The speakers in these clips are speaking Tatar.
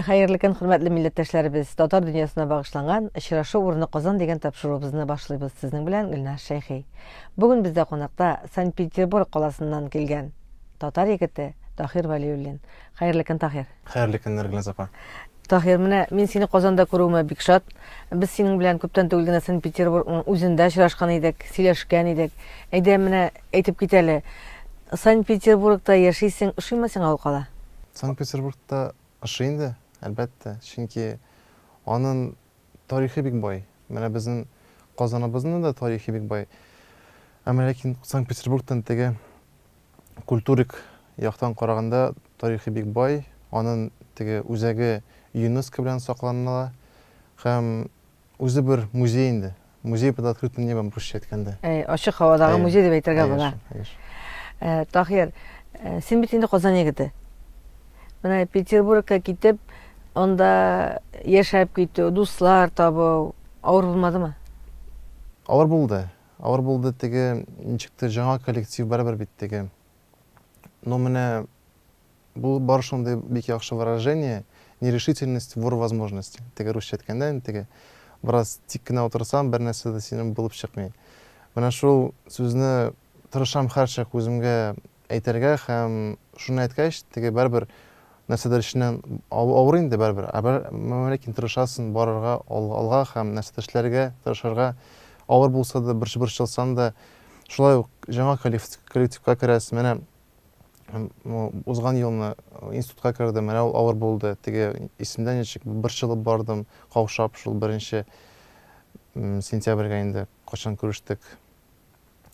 Хәерле көн, хөрмәтле милләттәшләребез. Татар дөньясына багышланган очрашу урыны Казан дигән тапшыруыбызны башлыйбыз сезнең белән Гөлназ Шәйхи. Бүген бездә кунакта Санкт-Петербург каласыннан килгән татар егете Таһир Вәлиуллин. Хәерле көн, Таһир. Хәерле көннәр, Гөлназ апа. Таһир, менә мин сине Казанда күрүемә бик шат. Без синең белән күптән түгел генә Санкт-Петербургның үзендә очрашкан идек, сөйләшкән идек. Әйдә, менә әйтеп кит әле. Санкт-Петербургта яшисең, ошыймы сиңа ул кала? Санкт-Петербургта ошый инде, әлбәттә, чөнки аның тарихи бик бай. Менә безнең Казаныбызның да тарихи бик бай. Әмма ләкин Санкт-Петербургтан теге культурик яктан караганда тарихи бик бай. Аның теге үзәге ЮНЕСКО белән сакланыла һәм үзе бер музей инде. Музей под открытым небом русча әйткәндә. Ачык һавадагы музей дип әйтергә була. Таһир, син бит инде Казан егете. Менә Петербургка китеп, анда яшәп китү, дуслар табу авыр булмадымы? Авыр булды. Авыр булды теге ничектер жаңа коллектив барыбер бит теге. Но менә бу барышында бик яхшы выражение нерешительность вор возможности. Теге русча әйткәндә теге бераз тик кенә утырсам, бер нәрсә дә синең булып чыкмый. Менә шул сүзне тырышам һәрчак үземгә әйтергә һәм шуны әйткәч, теге барыбер нәрсәдер эшеннән авыр инде барыбер. Ләкин тырышасың барырга, алга һәм нәрсә эшләргә, тырышырга. Авыр булса да, бер чылсаң да, шулай ук жаңа коллективка керәсең. Менә узган елны институтка кердем, менә ул авыр булды. Теге исемдә ничек бер чылып бардым, каушап шул 1 сентябрьгә инде качан күрештек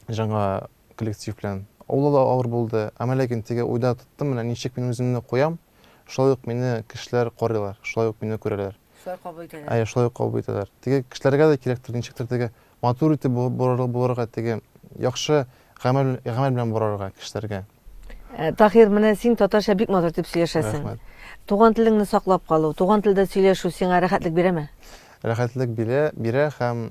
жаңа коллектив белән. Ул да авыр булды. Әмма ләкин теге уйда тоттым, менә ничек мин үземне куям, шулай ук мине кешеләр карыйлар, шулай ук мине күрәләр. Шулай кабул итәләр. Шулай ук кабул итәләр. Теге кешеләргә дә кирәктер, ничектер теге матур итеп булырга, теге яхшы гамәл белән барырга кешеләргә. Таһир, менә син татарча бик матур итеп сөйләшәсең. Туган телеңне саклап калу, туган телдә сөйләшү сиңа рәхәтлек бирәме? Рәхәтлек бирә һәм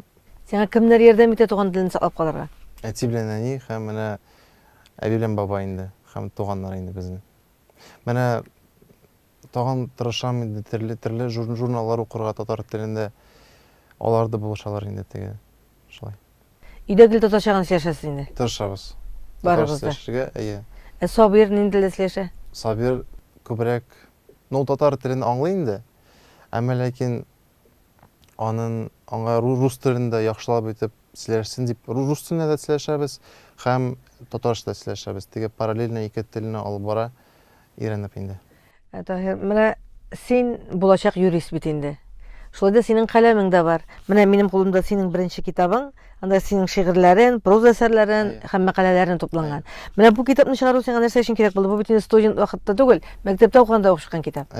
Сиңа кемнәр ярдәм итә туган телне саклап калырга? әти белән әни һәм менә әби белән баба инде, һәм туганнар инде безнең. Менә тагын тырышам инде төрле журналлар укырга татар телендә. Аларды булышалар инде теге. Шулай. Өйдә гел татарча гына сөйләшәсез инде. Тырышабыз. Барыбыз да. Әйе. Сабир нинди телдә сөйләшә? Сабир күбрәк татар телен аңлый инде. Әмма ләкин аңа рус телендә яхшылап итеп сөйләшсен дип рус телендә дә сөйләшәбез һәм татарча да сөйләшәбез. Теге параллельно ике телне алып бара өйрәнеп инде. Таһир, менә син булачак юрист бит инде. Шулай да синең каләмең дә бар. Менә минем кулымда синең беренче китабың, анда синең шигырьләрең, проза әсәрләрең һәм мәкаләләрең тупланган. Менә бу китапны чыгару сиңа нәрсә өчен кирәк булды? Бу бит инде студент вакытта түгел, мәктәптә укыганда укып чыккан китап.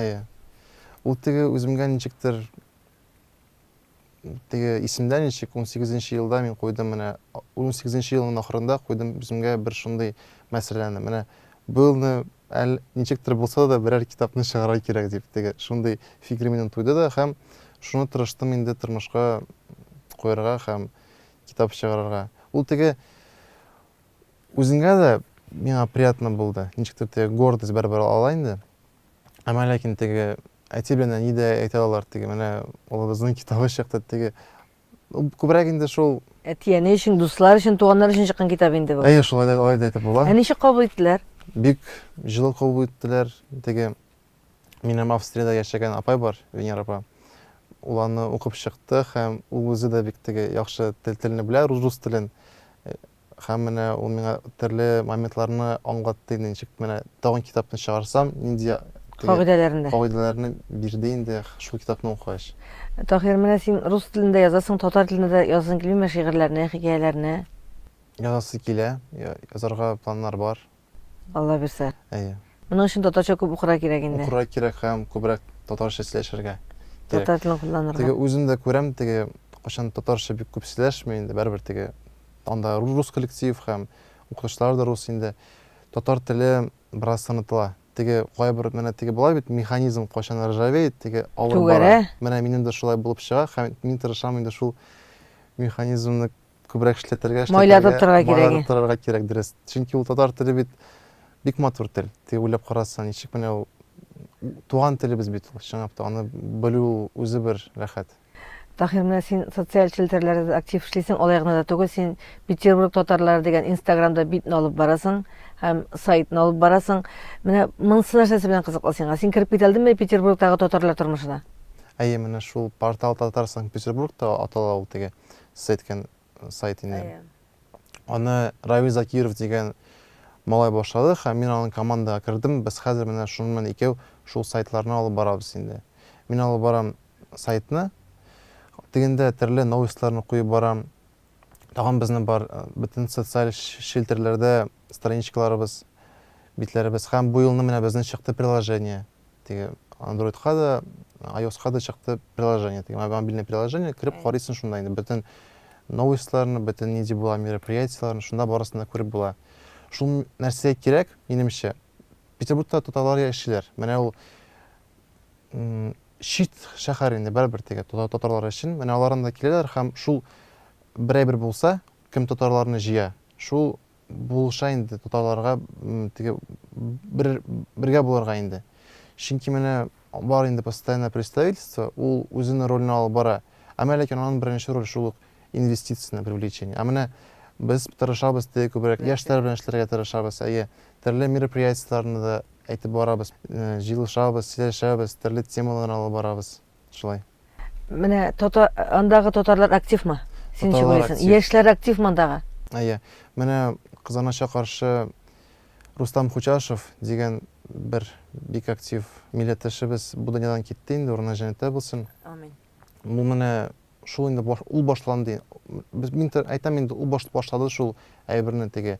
Ул теге үземгә ничектер теге исемдә ничек 18-нче елда мин куйдым, менә 18-нче елның ахырында куйдым үземгә бер шундый мәсьәләне. Менә булны ничектер булса да берәр китапны чыгарга кирәк дип теге шундый фикер минем туйды да һәм шуны тырыштым инде тормышка куярга һәм китап чыгарырга. Ул теге үзеңгә дә миңа приятно булды. Ничектер теге гордость барбар ала инде. Әмма ләкин теге әти белән әни дә әйтә алар теге менә улыбызның китабы чыкты теге күбрәк инде шул Әтияне өчен, дуслар өчен, туганнар өчен чыккан китап инде бу. Шулай да әйтеп була. Ничек кабул иттеләр? Бик җылы кабул иттеләр. Теге минем Австриядә яшәгән апай бар, Венера апа. Ул аны укып чыкты һәм ул үзе дә бик теге яхшы телне белә, рус телен. Һәм менә ул миңа төрле моментларны аңлатты, ничек менә тагын китапны чыгарсам, нинди кагыйдәләрне бирде инде шул китапны укыгач. Таһир, менә син рус телендә язасың, татар телендә дә язасың килмәме шигырьләрне, хикәяләрне? Язасы килә, язарга планнар бар. Алла бирсә. Моның өчен татарча күп укырга кирәк инде. Укырга кирәк һәм күбрәк татарча сөйләшергә. Татар телен кулланырга. Теге үзем дә күрәм, теге кашан татарча бик күп сөйләшмәй инде, барыбер теге анда рус коллектив һәм укытучылар да рус инде. Татар теле бераз сынатыла. Теге кайбер менә теге була бит механизм кашан ржавеет, теге авыр бара. Менә минем дә шулай булып чыга һәм мин тырышам инде шул механизмны күбрәк эшләтергә, майлатып торырга кирәк дөрес. Чөнки ул татар теле бит бик матур тел. Теге уйлап карасаң, ничек менә ул туган телебез бит ул. Чынлап та аны белү үзе бер рәхәт. Тахир, менә син социаль челтәрләрдә актив эшлисең, алай гына да түгел, син Петербург татарлары дигән Инстаграмда битне алып барасың һәм сайтны алып барасың. Менә монысы нәрсәсе белән кызыклы сиңа? Син кирип китәлдеңме Петербургтагы татарлар тормышына? Әйе, менә шул портал Татар Санкт-Петербургта атала ул теге сез әйткән сайт инде. Аны Равил Закиров дигән малай башлады һәм мин аның командага кирдем. Без хәзер менә шуның икәү шул сайтларны алып барабыз инде. Мин алып барам сайтны. Тегендә төрле новостларны куеп барам. Тагын безнең бар бөтен социаль челтәрләрдә страничкаларыбыз, битләребез һәм бу елны менә безнең чыкты приложение. Теге Android-ка да, iOS-ка да чыкты приложение. Теге мобильное приложение, кирип карыйсың шунда инде бөтен новостларны, бөтен нидә була мероприятияларны шунда барысында күреп була. Шул нәрсә кирәк, минемчә. Петербургта татарлар яшиләр. Менә ул шит шәһәр инде бербер теге татарлар өчен. Менә аларны да киләләр һәм шул берәйбер булса, кем татарларны җыя. Шул булыша инде татарларга теге бергә булырга инде. Чөнки менә бар инде постоянное представительство, ул үзенең ролен алып бара. Әмма ләкин аның беренче роль шул инвестиция привлечение. А менә без тырышабыз теге күбрәк яшьләр белән эшләргә тырышабыз. Әйе, төрле мероприятияларны да әйтеп барабыз, җыелышабыз, сөйләшәбез, төрле темаларны алып барабыз. Шулай. Менә андагы татарлар активмы? Син чыгыйсың. Яшьләр активмы андагы? Әйе. Менә Кызанача каршы Рустам Хучашев дигән бер бик актив милләттәшебез бу дөньядан китте инде, урыны җәннәттә булсын. Амин. Бу менә шул инде ул башланды. Мин әйтәм инде ул башлады шул әйберне теге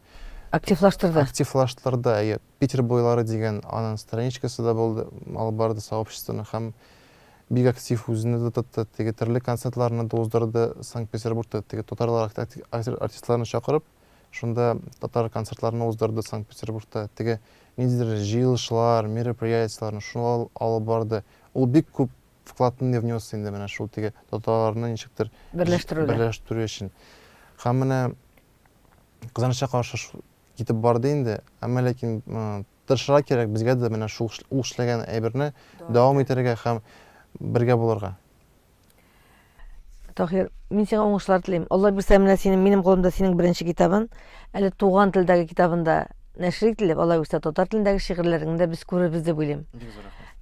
Активлаштырды. Активлаштырды. Әйе, Питер бойлары дигән аның страничкасы да булды, алып барды сообществоны һәм бик актив үзенә дә тотты. Теге төрле концертларны да уздырды Санкт-Петербургта. Теге татарлар артистларны чакырып, шунда татар концертларны уздырды Санкт-Петербургта. Теге ниндидер җыелышлар, мероприятияларны шул алып барды. Ул бик күп вкладны внес инде менә шул теге татарларны ничектер берләштерү өчен. Һәм менә Кызаныча каршы китеп барды инде. Әмма ләкин тырышырга кирәк, безгә дә менә шул ул эшләгән әйберне дәвам итәргә һәм бергә булырга. Тахир, мин сиңа уңышлар телим. Алла бирсә, менә минем кулымда синең беренче китабың, әле туган телдәге китабында нәшр ителеп, Алла бирсә, татар телендәге шигырьләреңдә без күрербез дип уйлыйм.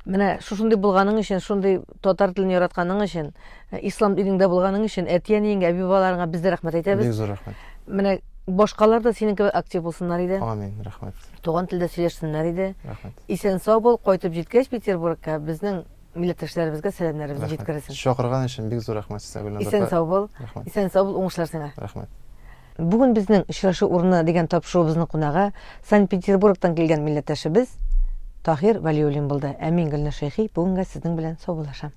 Менә шушындый булганың өчен, шундый татар телен яратканың өчен, ислам динендә булганың өчен, әтиәнеңгә, әби-бабаларыңа без дә рәхмәт әйтәбез. Бик зур рәхмәт. Менә башкалар да синең кебек актив булсыннар иде. Амин, рәхмәт. Туган телдә сөйләшсеннәр иде. Рәхмәт. Исән-сау бул, кайтып җиткәч Петербургка безнең милләттәшләребезгә сәламнарыбызны җиткерәсең. Чакырган өчен бик зур рәхмәт сезгә белән. Исән-сау бул. Рәхмәт. Исән-сау бул, уңышлар сиңа. Рәхмәт. Бүген безнең очрашу урыны дигән тапшыруыбызның кунагы Санкт-Петербургтан килгән милләттәшебез Тахир Вәлиуллин булды. Ә мин Гөлнар Шәйхи бүгенгә сезнең белән саубуллашам.